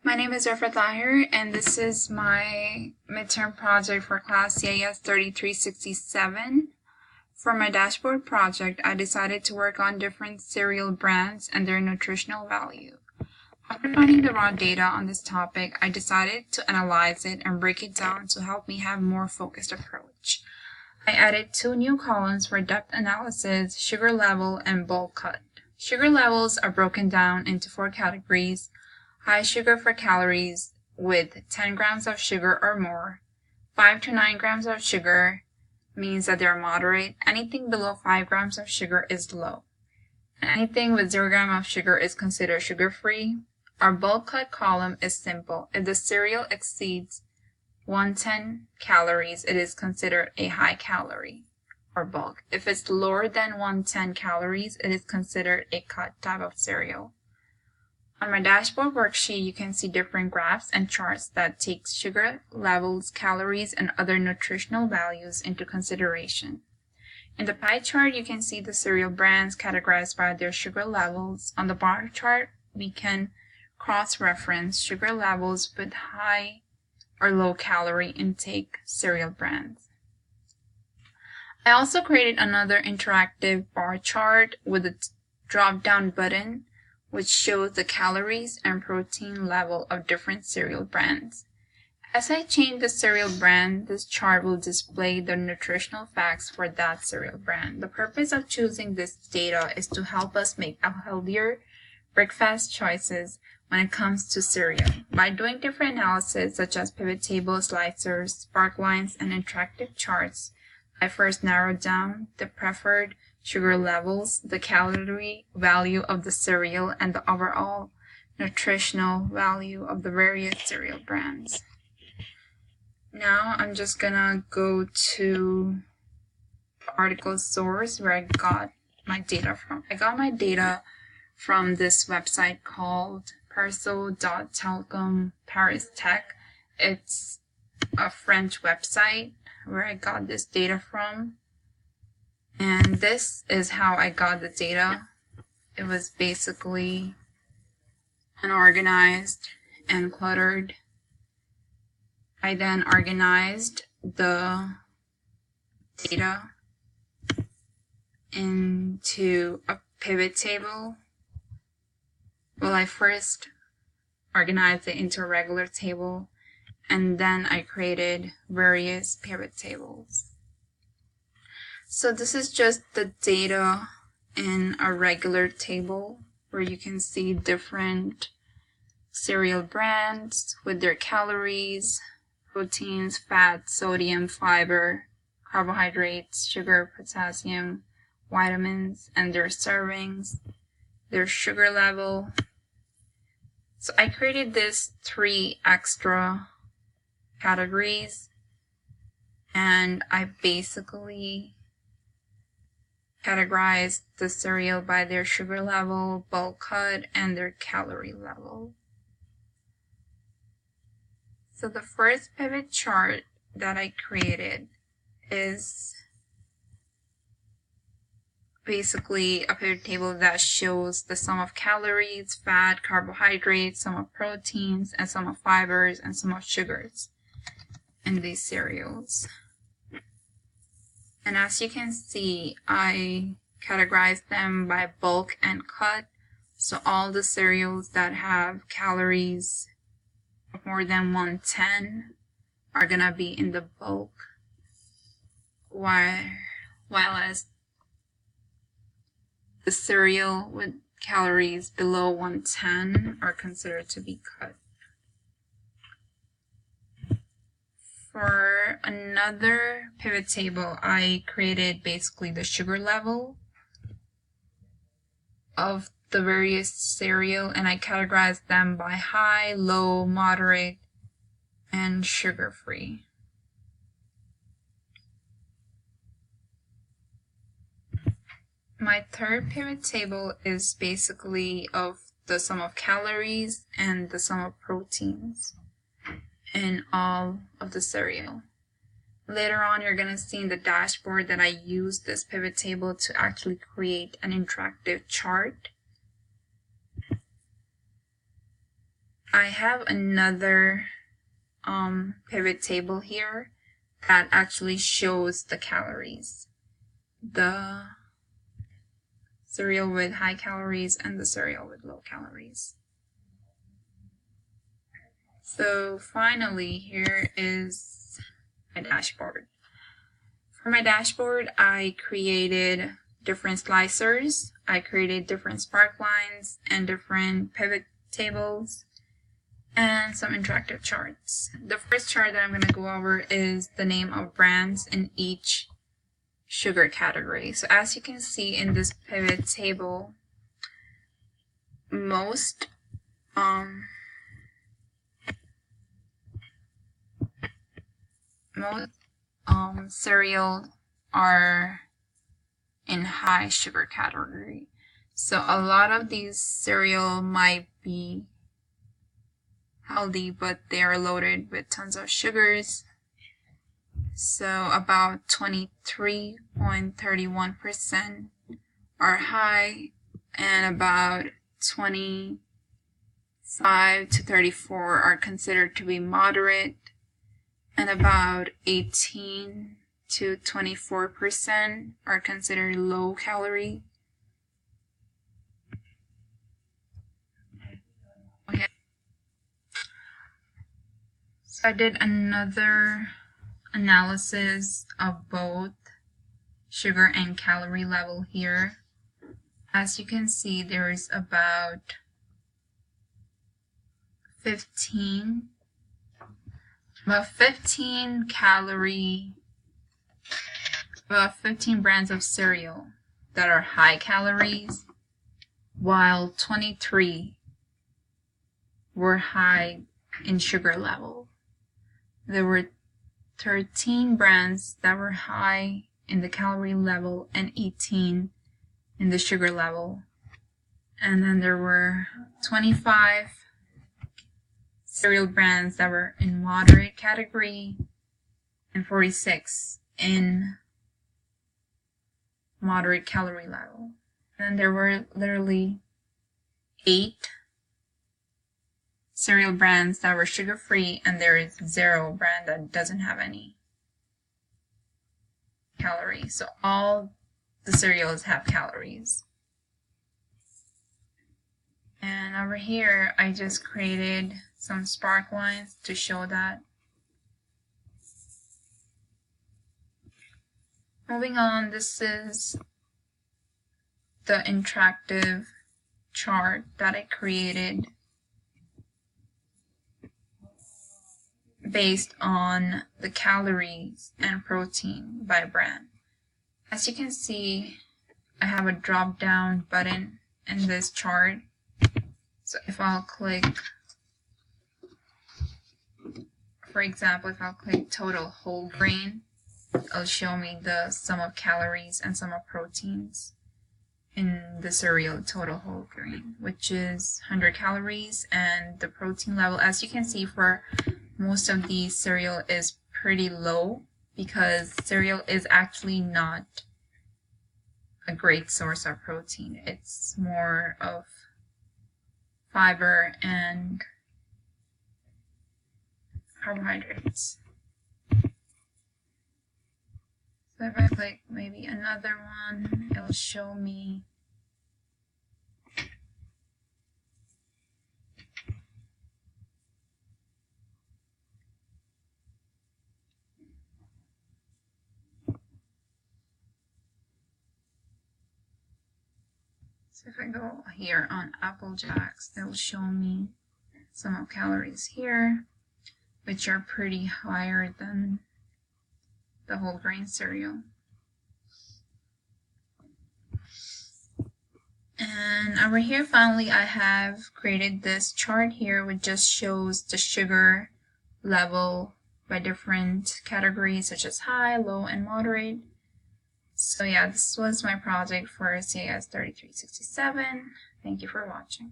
My name is Rafa Tahir, and this is my midterm project for class CIS 3367. For my dashboard project, I decided to work on different cereal brands and their nutritional value. After finding the raw data on this topic, I decided to analyze it and break it down to help me have a more focused approach. I added two new columns for depth analysis, sugar level, and bulk cut. Sugar levels are broken down into 4 categories. High sugar for calories with 10 grams of sugar or more. 5 to 9 grams of sugar means that they're moderate. Anything below 5 grams of sugar is low. And anything with 0 gram of sugar is considered sugar-free. Our bulk cut column is simple. If the cereal exceeds 110 calories, it is considered a high calorie or bulk. If it's lower than 110 calories, it is considered a cut type of cereal. On my dashboard worksheet, you can see different graphs and charts that take sugar levels, calories, and other nutritional values into consideration. In the pie chart, you can see the cereal brands categorized by their sugar levels. On the bar chart, we can cross-reference sugar levels with high or low calorie intake cereal brands. I also created another interactive bar chart with a drop-down button which shows the calories and protein level of different cereal brands. As I change the cereal brand, this chart will display the nutritional facts for that cereal brand. The purpose of choosing this data is to help us make healthier breakfast choices when it comes to cereal. By doing different analysis such as pivot tables, slicers, spark lines, and interactive charts, I first narrowed down the preferred sugar levels, the calorie value of the cereal, and the overall nutritional value of the various cereal brands. Now I'm just gonna go to the article source where I got my data from. I got my data from this website called perso.telecom Paris Tech. It's a French website where I got this data from. And this is how I got the data. It was basically unorganized and cluttered. I then organized the data into a pivot table. Well, I first organized it into a regular table, and then I created various pivot tables. So this is just the data in a regular table where you can see different cereal brands with their calories, proteins, fat, sodium, fiber, carbohydrates, sugar, potassium, vitamins, and their servings, their sugar level. So I created these 3 extra categories, and I basically categorized the cereal by their sugar level, bulk cut, and their calorie level. So the first pivot chart that I created is basically a pivot table that shows the sum of calories, fat, carbohydrates, sum of proteins, and sum of fibers, and sum of sugars in these cereals. And as you can see, I categorized them by bulk and cut. So all the cereals that have calories of more than 110 are gonna be in the bulk, while as the cereal with calories below 110 are considered to be cut. For another pivot table, I created basically the sugar level of the various cereal, and I categorized them by high, low, moderate, and sugar-free. My third pivot table is basically of the sum of calories and the sum of proteins in all of the cereal. Later on, you're going to see in the dashboard that I used this pivot table to actually create an interactive chart. I have another pivot table here that actually shows the calories. The cereal with high calories and the cereal with low calories. So finally, here is my dashboard. For my dashboard, I created different slicers, I created different spark lines and different pivot tables, and some interactive charts. The first chart that I'm going to go over is the name of brands in each sugar category. So as you can see in this pivot table, most cereal are in high sugar category. So a lot of these cereal might be healthy, but they are loaded with tons of sugars. So about 23.31% are high, and about 25 to 34 are considered to be moderate, and about 18 to 24% are considered low calorie. Okay. So I did another analysis of both sugar and calorie level here. As you can see, there is about 15 brands of cereal that are high calories, while 23 were high in sugar level. There were 13 brands that were high in the calorie level and 18 in the sugar level. And then there were 25 cereal brands that were in moderate category and 46 in moderate calorie level. And there were literally 8 cereal brands that were sugar-free, and there is 0 brand that doesn't have any calories. So all the cereals have calories. And over here, I just created some spark lines to show that. Moving on, this is the interactive chart that I created based on the calories and protein by brand. As you can see, I have a drop down button in this chart. So if I'll click, for example, if I'll click total whole grain, it'll show me the sum of calories and sum of proteins in the cereal total whole grain, which is 100 calories, and the protein level, as you can see, for most of these cereal is pretty low, because cereal is actually not a great source of protein. It's more of fiber and carbohydrates. So if I click maybe another one, it'll show me So if I go here on Apple Jacks, it'll show me some of calories here, which are pretty higher than the whole grain cereal. And over here, finally, I have created this chart here, which just shows the sugar level by different categories, such as high, low, and moderate. So yeah, this was my project for CIS 3367. Thank you for watching.